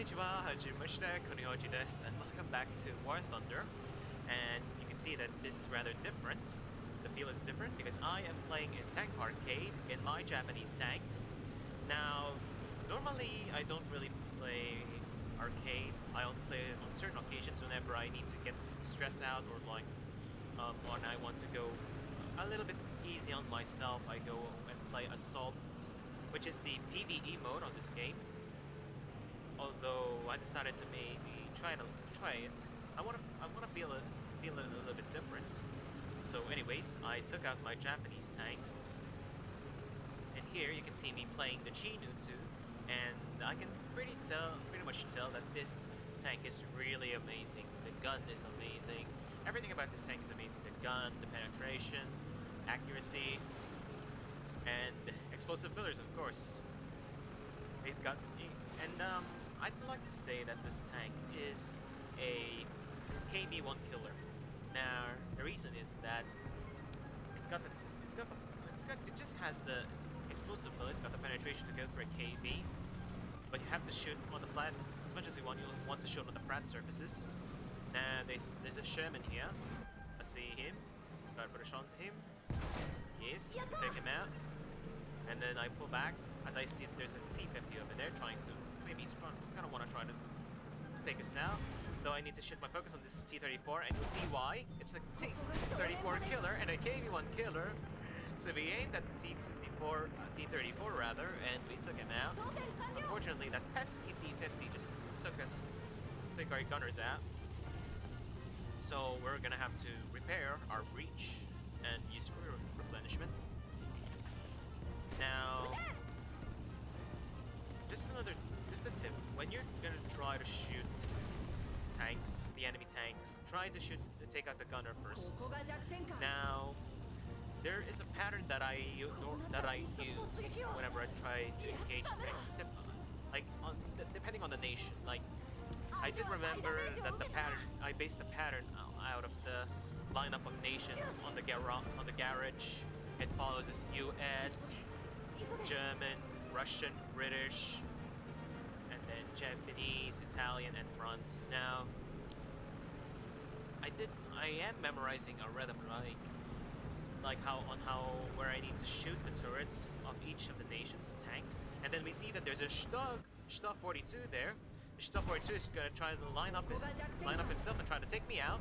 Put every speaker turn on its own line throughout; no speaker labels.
Konnichiwa, hajimashite, konnihoji desu, and welcome back to WarThunder. And you can see that this is rather different. The feel is different because I am playing in Tank Arcade in my Japanese tanks. Now, normally I don't really play arcade. I only play it on certain occasions whenever I need to get stressed out or like when I want to go a little bit easy on myself. I go and play Assault, which is the PvE mode on this game. Although I decided to maybe try it. I wanna feel it a little bit different. So anyways, I took out my Japanese tanks. And here you can see me playing the Chi-Nu-2, and I can pretty much tell that this tank is really amazing. The gun is amazing. Everything about this tank is amazing. The gun, the penetration, accuracy, and explosive fillers, of course. They've got and I'd like to say that this tank is a KB1 killer. Now the reason is that it just has the explosive filler. It's got the penetration to go through a KB, but you have to shoot on the flat as much as you want. You want to shoot on the flat surfaces. Now there's a Sherman here. I see him. Gotta put a shot onto him. Yes, take him out. And then I pull back as I see that there's a T-50 over there trying to. Maybe he's kind of want to try to take us out. Though I need to shift my focus on this T-34, and you'll see why. It's a T-34 killer and a KB1 killer. So we aimed at the T-34 rather, and we took him out. Unfortunately, that pesky T-50 just took our gunners out. So we're gonna have to repair our breach and use crew replenishment. Now, just a tip: when you're gonna try to shoot tanks, the enemy tanks, try to take out the gunner first. Now, there is a pattern that I use whenever I try to engage tanks, depending on the nation. Like, I did remember that I based the pattern out of the lineup of nations on the garage. It follows as US, German, Russian, British, and then Japanese, Italian, and France. Now, I am memorizing a rhythm where I need to shoot the turrets of each of the nation's tanks. And then we see that there's a Stug 42 there. The Stug 42 is gonna try to line up himself and try to take me out.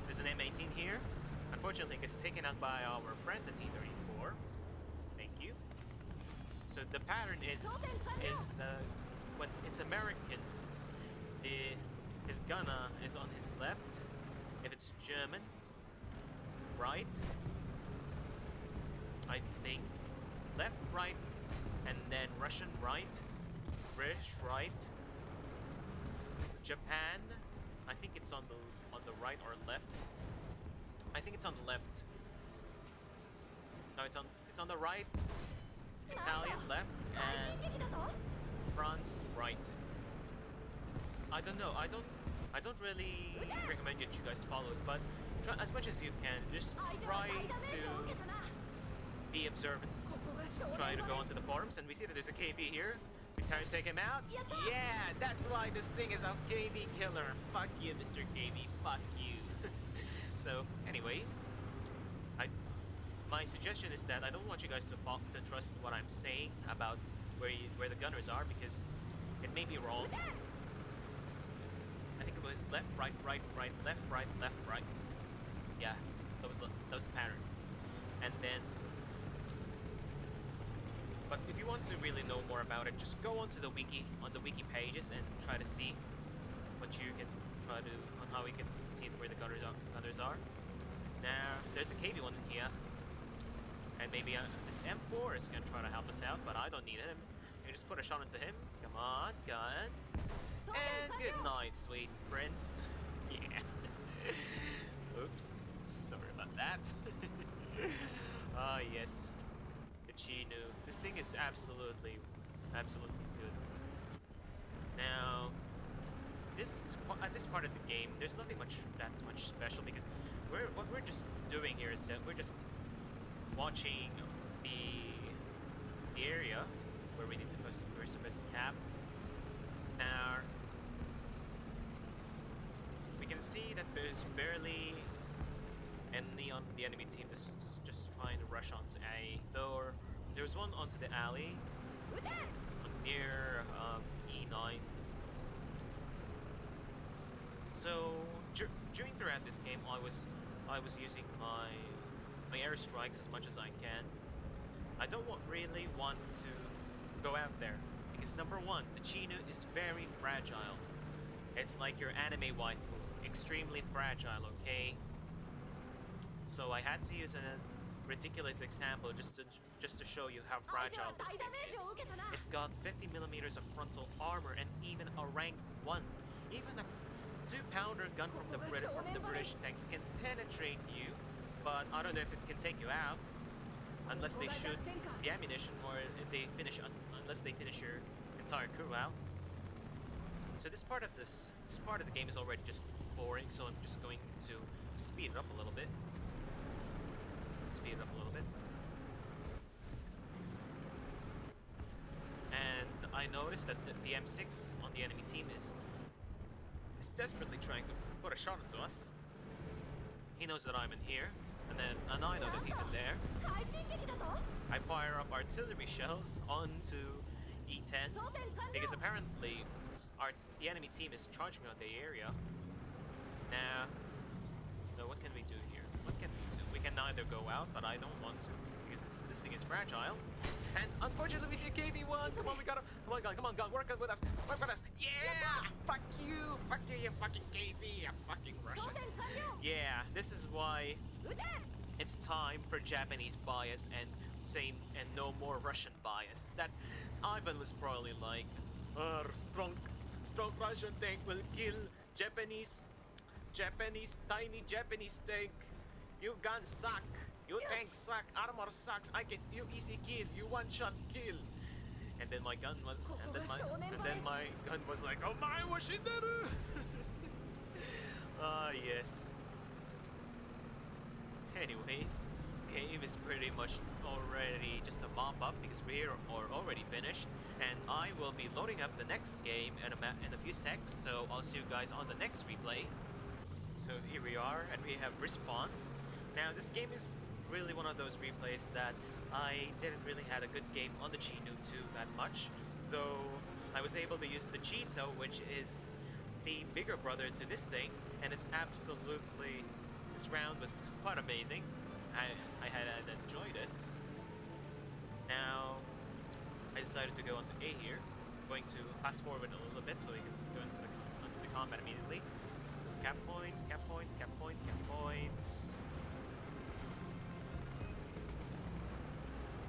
There's an M18 here. Unfortunately, it gets taken out by our friend, the T-34. Thank you. So the pattern is when it's American, his gunner is on his left. If it's German, right. I think left, right, and then Russian right, British right. Japan, I think it's on the right or left. I think it's on the left. No, it's on the right. Italian left and France right. I don't know. I don't really recommend that you guys follow it, but try as much as you can. Just try to be observant. Try to go onto the forums, and we see that there's a KV here. We try to take him out. Yeah, that's why this thing is a KV killer. Fuck you, Mr. KV. Fuck you. So, anyways, my suggestion is that I don't want you guys to trust what I'm saying about where the gunners are, because it may be wrong. I think it was left, right, right, right, left, right, left, right. Yeah, that was the pattern. And then, but if you want to really know more about it, just go onto the wiki, on the wiki pages, and try to see what you can on how we can see where the gunners are. Now, there's a KB1 in here. And maybe this M4 is gonna try to help us out, but I don't need him. You just put a shot into him. Come on, gun. And good night, sweet prince. Yeah. Oops. Sorry about that. Ah, yes. The Chi-Nu. This thing is absolutely good. Now, at this part of the game, there's nothing that much special, because what we're just doing here is that we're just watching the area where we're supposed to cap. Now, can see that there's barely any on the enemy team that's just trying to rush onto A. Though there's one onto the alley near E9. So during throughout this game, I was using my airstrikes as much as I can. I don't really want to go out there because number one, the Chinu is very fragile. It's like your anime waifu, extremely fragile. Okay. So I had to use a ridiculous example just to show you how fragile this thing is. It's got 50 millimeters of frontal armor and even a rank 1. Even a 2-pounder gun from the British tanks can penetrate you, but I don't know if it can take you out unless they shoot the ammunition or they unless they finish your entire crew out. So this part of the game is already just boring, so I'm just going to speed it up a little bit. And I noticed that the M6 on the enemy team is desperately trying to put a shot into us. He knows that I'm in here, and I know that he's in there. I fire up artillery shells onto E10 because apparently the enemy team is charging on the area. Now, so what can we do here? What can we do? We can either go out, but I don't want to because this thing is fragile. And unfortunately, we see a KV-1. Come on, we gotta. Come on, gun. Come on, gun. Work with us. Work with us. Yeah! Fuck you, you fucking KV, you fucking Russian. Yeah, this is why it's time for Japanese bias and no more Russian bias. That Ivan was probably like, strong Russian tank will kill Japanese tiny Japanese tank. You gun suck. You tank suck. Armor sucks. I can you easy kill. You one shot kill. And then my gun was like, oh my washinderu. Yes. Anyways, this game is pretty much already just a mop up because we are already finished, and I will be loading up the next game in a few secs. So I'll see you guys on the next replay. So here we are, and we have respawned. Now this game is really one of those replays that I didn't really have a good game on the Chinu 2 that much, though I was able to use the Cheeto, which is the bigger brother to this thing, and it's absolutely, this round was quite amazing. I had enjoyed it. Now I decided to go onto A here. I'm going to fast forward a little bit so we can go into the combat immediately. Just cap points, cap points, cap points, cap points.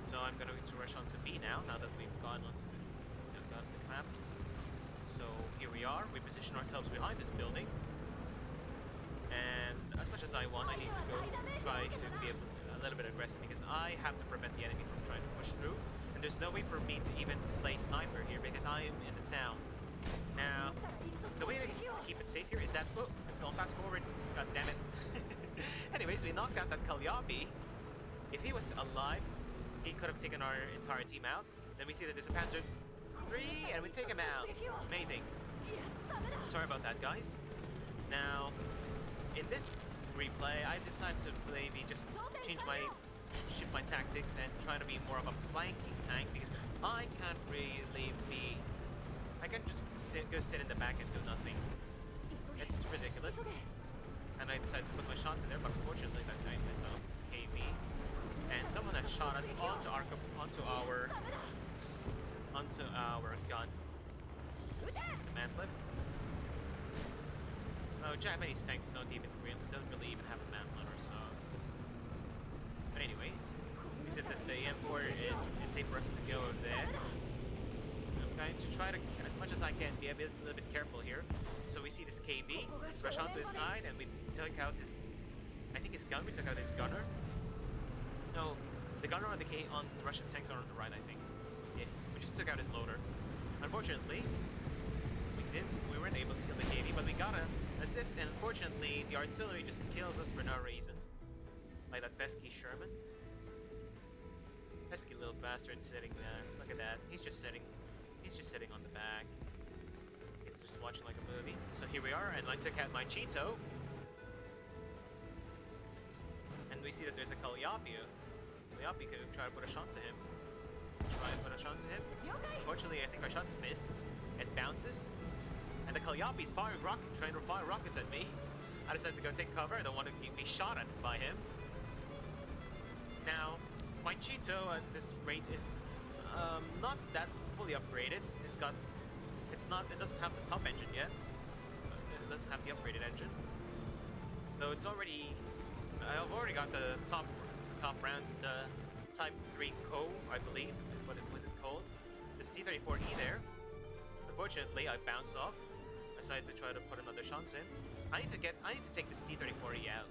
So I'm going to rush on to B now that we've gotten the caps. So here we are. We position ourselves behind this building. And as much as I want, I need to try to be a little bit aggressive because I have to prevent the enemy from trying to push through. And there's no way for me to even play sniper here because I am in the town. Now, the way to keep it safe here is that, oh, it's going fast forward. God damn it. Anyways, we knocked out that Kalyapi. If he was alive, he could have taken our entire team out. Then we see that there's a Panzer 3, and we take him out. Amazing. Sorry about that, guys. Now, in this replay, I decided to maybe just shift my tactics and try to be more of a flanking tank because I can't really be. I can just go sit in the back and do nothing. It's ridiculous. And I decided to put my shots in there, but unfortunately that guy missed out. KV. And someone had shot us onto our gun. The manflip. Oh, Japanese tanks don't really even have a manflipper, so. But anyways, we said that the M4 it's safe for us to go there. I'm going to try to, as much as I can, be a little bit careful here. So we see this KV rush onto his side, and we took out his. I think his gun. We took out his gunner. No, the gunner on the Russian tanks are on the right, I think. Yeah, we just took out his loader. Unfortunately, we weren't able to kill the KV, but we got an assist, and unfortunately, the artillery just kills us for no reason. Like that pesky Sherman. Pesky little bastard sitting there. Look at that. He's just sitting on the back. He's just watching like a movie. So here we are, and I took out my Cheeto. And we see that there's a Calliope. Calliope could try to put a shot to him. Unfortunately, I think our shots miss. It bounces. And the Calliope's trying to fire rockets at me. I decided to go take cover. I don't want to be shot at by him. Now, my Cheeto at this rate is not that fully upgraded. It doesn't have the top engine yet. It doesn't have the upgraded engine. Though it's already, I've already got the top rounds, the Type 3 Co, I believe. What was it called? There's a T-34E there. Unfortunately, I bounced off. I decided to try to put another shot in. I need to take this T-34E out.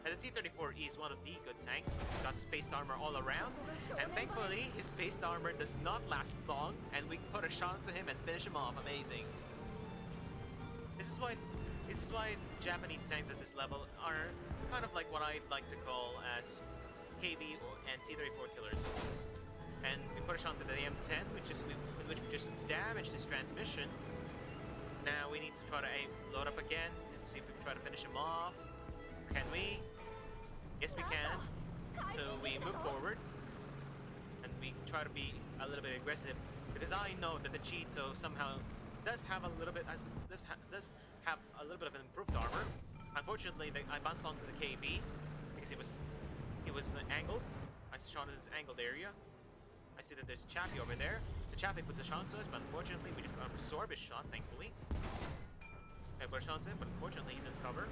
And the T-34E is one of the good tanks. It's got spaced armor all around, and thankfully his spaced armor does not last long, and we put a shot into him and finish him off. Amazing. This is why Japanese tanks at this level are kind of like what I like to call as KB and T-34 killers. And we put a shot into the M10, in which we just damaged his transmission. Now we need to try to load up again and see if we can try to finish him off. Can we? Yes, we can. So we move forward, and we try to be a little bit aggressive, because I know that the Cheeto somehow does have a little bit of an improved armor. Unfortunately, I bounced onto the KB because it was angled. I shot in this angled area. I see that there's a Chaffee over there. The Chaffee puts a shot to us, but unfortunately we just absorb his shot, thankfully. I put a shot to him, but unfortunately he's in cover.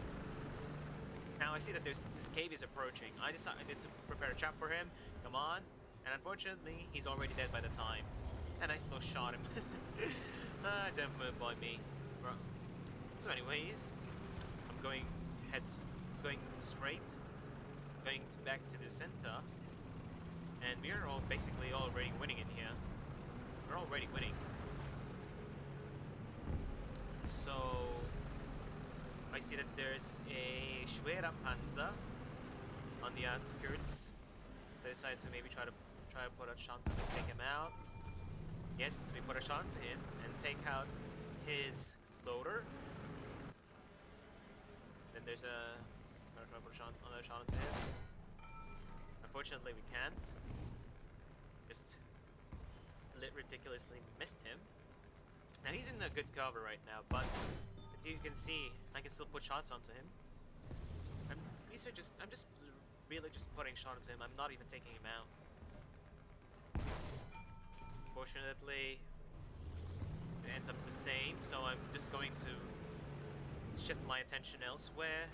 Now I see that this cave is approaching. I decided to prepare a trap for him. Come on. And unfortunately, he's already dead by the time. And I still shot him. Don't move by me. So anyways, I'm going straight. Going back to the center. And we're all basically already winning in here. We're already winning. So I see that there's a Schwerer Panzer on the outskirts, so I decided to maybe try to put a shot to take him out. Yes, we put a shot to him and take out his loader. Then there's another shot into him. Unfortunately, we can't. Just ridiculously missed him. Now he's in a good cover right now, but you can see I can still put shots onto him. I'm just really just putting shots onto him. I'm not even taking him out. Fortunately, it ends up the same, so I'm just going to shift my attention elsewhere.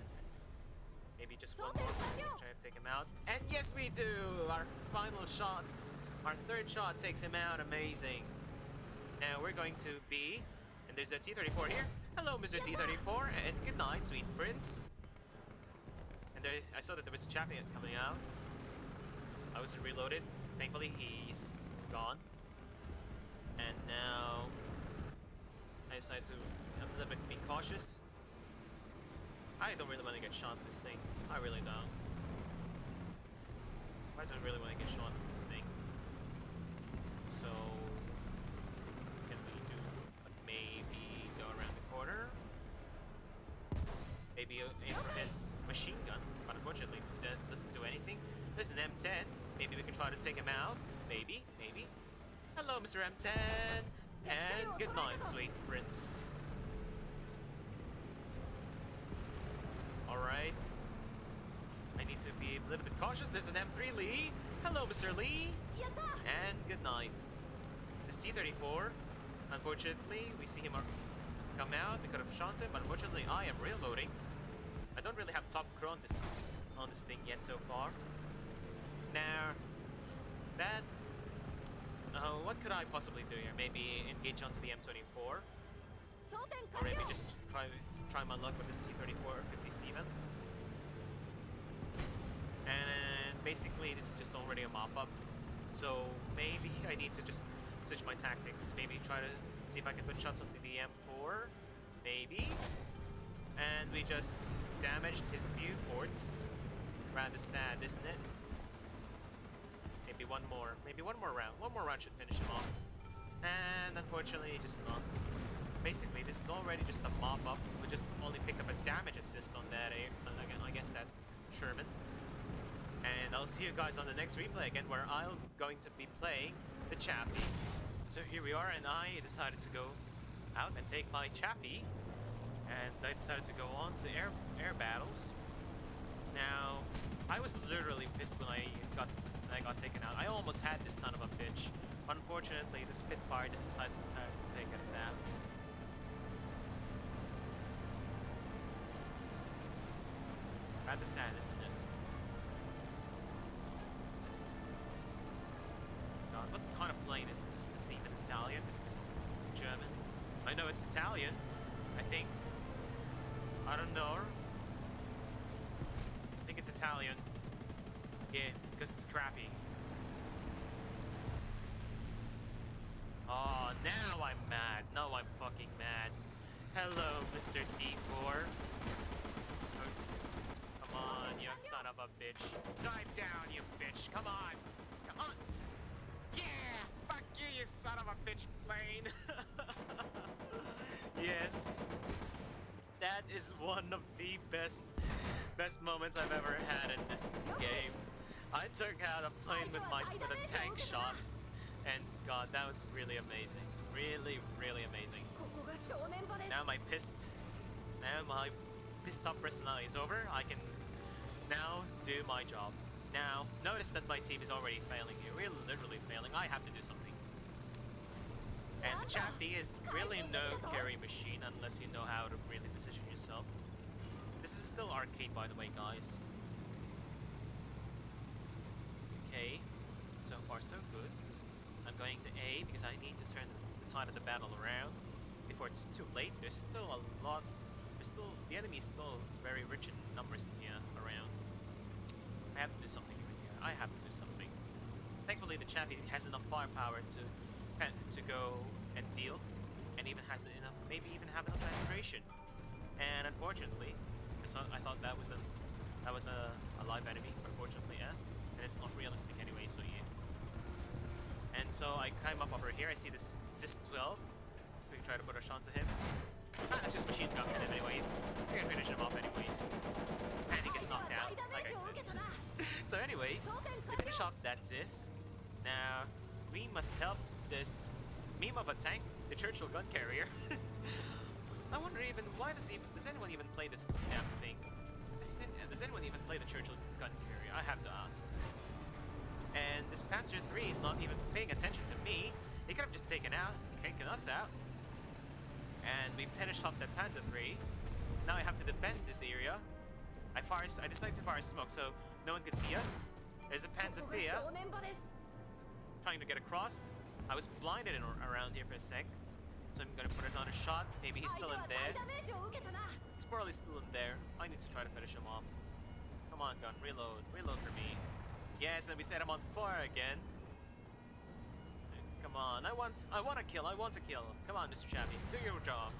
Maybe just one more, try to take him out. And yes, we do! Our final shot, our third shot takes him out. Amazing. Now we're going to be, and there's a T-34 here. Hello, Mr. T-34, and good night, sweet prince. And I saw that there was a Chaffee coming out. I wasn't reloaded. Thankfully, he's gone. And now I decided to a little bit be cautious. I don't really want to get shot in this thing. I really don't. I don't really want to get shot into this thing. So can we do maybe go around the corner? Maybe aim for his machine gun, but unfortunately that doesn't do anything. There's an M10. Maybe we can try to take him out. Maybe. Hello, Mr. M10, and good night, sweet prince. All right. I need to be a little bit cautious. There's an M3 Lee. Hello, Mr. Lee, and good night. This T-34. Unfortunately, we see him come out. We could have shot him, but unfortunately, I am reloading. I don't really have top crew on this thing yet so far. Now, what could I possibly do here? Maybe engage onto the M24, or maybe just try my luck with this T-34 or 57. And basically, this is just already a mop-up. So maybe I need to just switch my tactics. Maybe try to see if I can put shots onto the M4. Maybe. And we just damaged his viewports. Rather sad, isn't it? Maybe one more round. One more round should finish him off. And unfortunately, just not. basically, this is already just a mop-up. We just only picked up a damage assist on that against that Sherman. And I'll see you guys on the next replay again, where I'm going to be playing the Chaffee. So here we are, and I decided to go out and take my Chaffee, and I decided to go on to air battles. Now, I was literally pissed when I got taken out. I almost had this son of a bitch. Unfortunately, the Spitfire just decides to take us out. Rather sad, isn't it? God, what kind of plane is this? Is this even Italian? Is this German? I know it's Italian, I think. I don't know. I think it's Italian. Yeah, because it's crappy. Oh, now I'm mad. Now I'm fucking mad. Hello, Mr. D4. Oh, come on, you son of a bitch. Dive down, you bitch. Come on. Come on. Yeah! Fuck you, you son of a bitch plane. Yes. That is one of the best moments I've ever had in this game. I took out a plane with a tank shot, and God, that was really amazing. Really, really amazing. Now my pissed off personality is over. I can now do my job. Now, notice that my team is already failing here. We're literally failing. I have to do something. And the Chaffee is really no carry machine unless you know how to really position yourself. This is still arcade, by the way, guys. Okay, so far so good. I'm going to A because I need to turn the tide of the battle around before it's too late. There's still a lot. The enemy is still very rich in numbers in here around. I have to do something even here. I have to do something. Thankfully, the Chaffee has enough firepower to go and deal, and even has enough, maybe even have enough penetration. And unfortunately, I thought that was a live enemy. Unfortunately, yeah, and it's not realistic anyway. So yeah. And so I climb up over here. I see this Zis-12. We can try to put a shot to him. Ah, that's just machine gun him anyways. We can finish him off anyways. And he gets knocked out, like I said. So anyways, we finish off that Zis. Now, we must help this meme of a tank, the Churchill gun carrier. I wonder even, why does anyone even play this damn thing? Does anyone even play the Churchill gun carrier? I have to ask. And this Panzer III is not even paying attention to me. He could have just taken us out. And we finished off that Panzer III. Now I have to defend this area. I decided to fire smoke so no one could see us. There's a Panzer Beer trying to get across. I was blinded around here for a sec, so I'm gonna put another shot. Maybe he's still in there. He's probably still in there. I need to try to finish him off. Come on, gun, reload for me. Yes, and we set him on fire again. Come on, I want to kill. Come on, Mr. Chaffee, do your job.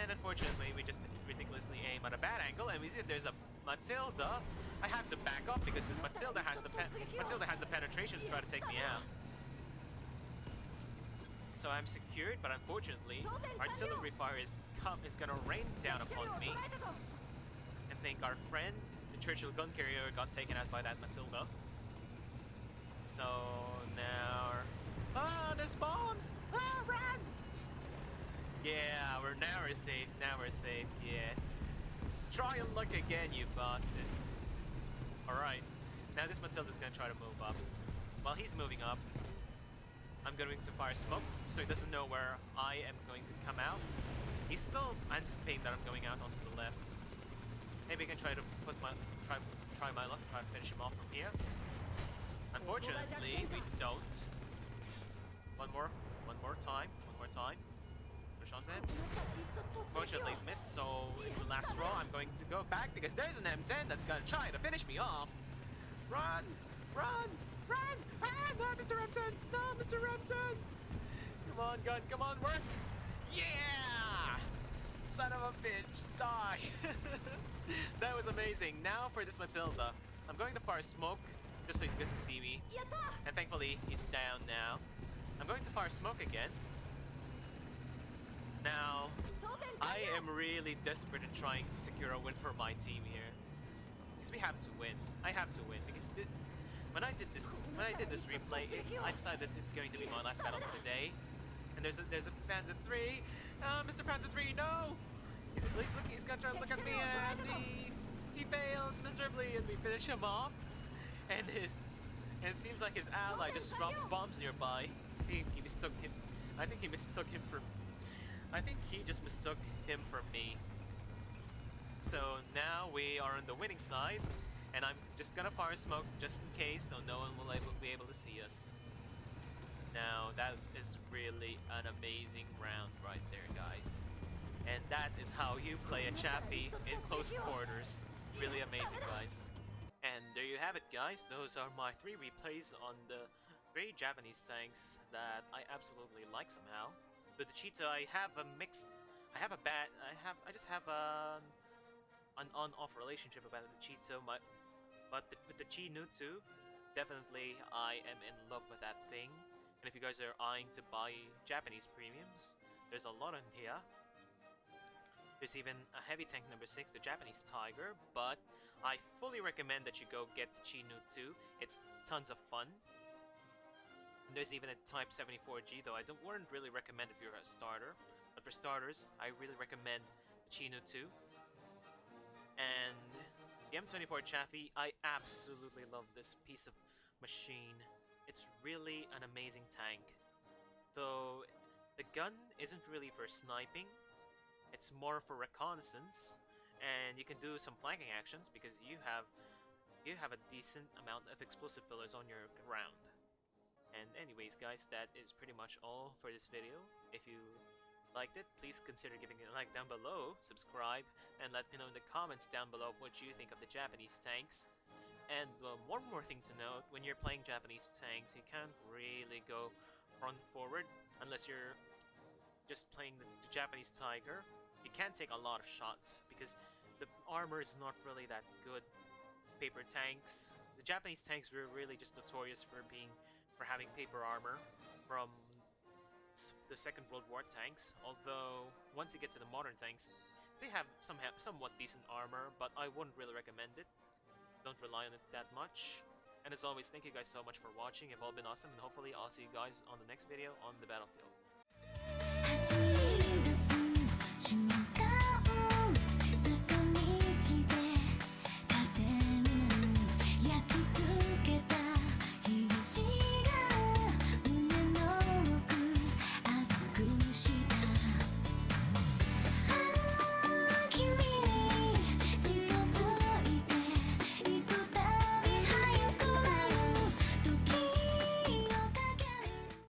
And unfortunately, we just ridiculously aim at a bad angle, and we see there's a Matilda. I have to back up because this Matilda has the penetration to try to take me out. So I'm secured, but unfortunately, artillery fire is gonna rain down upon me. I think our friend, the Churchill gun carrier, got taken out by that Matilda. So now, there's bombs! Ah, run! Yeah, now we're safe. Yeah. Try and luck again, you bastard. All right. Now this Matilda's gonna try to move up. While he's moving up, I'm going to fire smoke, so he doesn't know where I am going to come out. He's still anticipating that I'm going out onto the left. Maybe I can try to try my luck, try to finish him off from here. Unfortunately, we don't. One more time. Push onto him. Fortunately, missed, so it's the last straw. I'm going to go back because there's an M10 that's gonna try to finish me off. Run! Ah, no, Mr. M10! No, Mr. M10! Come on, gun, come on, work! Yeah! Son of a bitch, die! That was amazing. Now for this Matilda. I'm going to fire smoke just so he doesn't see me. And thankfully, he's down now. I'm going to fire smoke again. Now, I am really desperate in trying to secure a win for my team here. Because we have to win. I have to win because when I did this replay, I decided it's going to be my last battle for the day. And there's a Panzer 3. Mr. Panzer 3, no! He's gonna try to look at me and he fails miserably and we finish him off. And it seems like his ally just dropped bombs nearby. He mistook him. I think he mistook him for. I think he just mistook him for me. So now we are on the winning side, and I'm just gonna fire smoke just in case, so no one will be able to see us. Now that is really an amazing round right there, guys. And that is how you play a Chaffee in close quarters. Really amazing, guys. And there you have it, guys. Those are my 3 replays on the great Japanese tanks that I absolutely like somehow. With the Cheetah, I have a mixed... I just have an on-off relationship about the Cheetah, but with the Chi-Nu too, definitely I am in love with that thing. And if you guys are eyeing to buy Japanese premiums, there's a lot in here. There's even a heavy tank number 6, the Japanese Tiger, but I fully recommend that you go get the Chi-Nu 2. It's tons of fun. And there's even a Type 74G, though I wouldn't really recommend if you're a starter. But for starters, I really recommend the Chi-Nu 2. And the M24 Chaffee, I absolutely love this piece of machine. It's really an amazing tank. Though the gun isn't really for sniping. It's more for reconnaissance, and you can do some flanking actions because you have a decent amount of explosive fillers on your ground. And anyways, guys, that is pretty much all for this video. If you liked it, please consider giving it a like down below, subscribe, and let me know in the comments down below what you think of the Japanese tanks. And one more thing to note, when you're playing Japanese tanks, you can't really go front forward unless you're just playing the Japanese Tiger. You can't take a lot of shots because the armor is not really that good. Paper tanks, the Japanese tanks were really just notorious for having paper armor from the Second World War tanks. Although once you get to the modern tanks, they have somewhat decent armor, but I wouldn't really recommend it. Don't rely on it that much. And as always, thank you guys so much for watching. You've all been awesome, and hopefully I'll see you guys on the next video on the battlefield.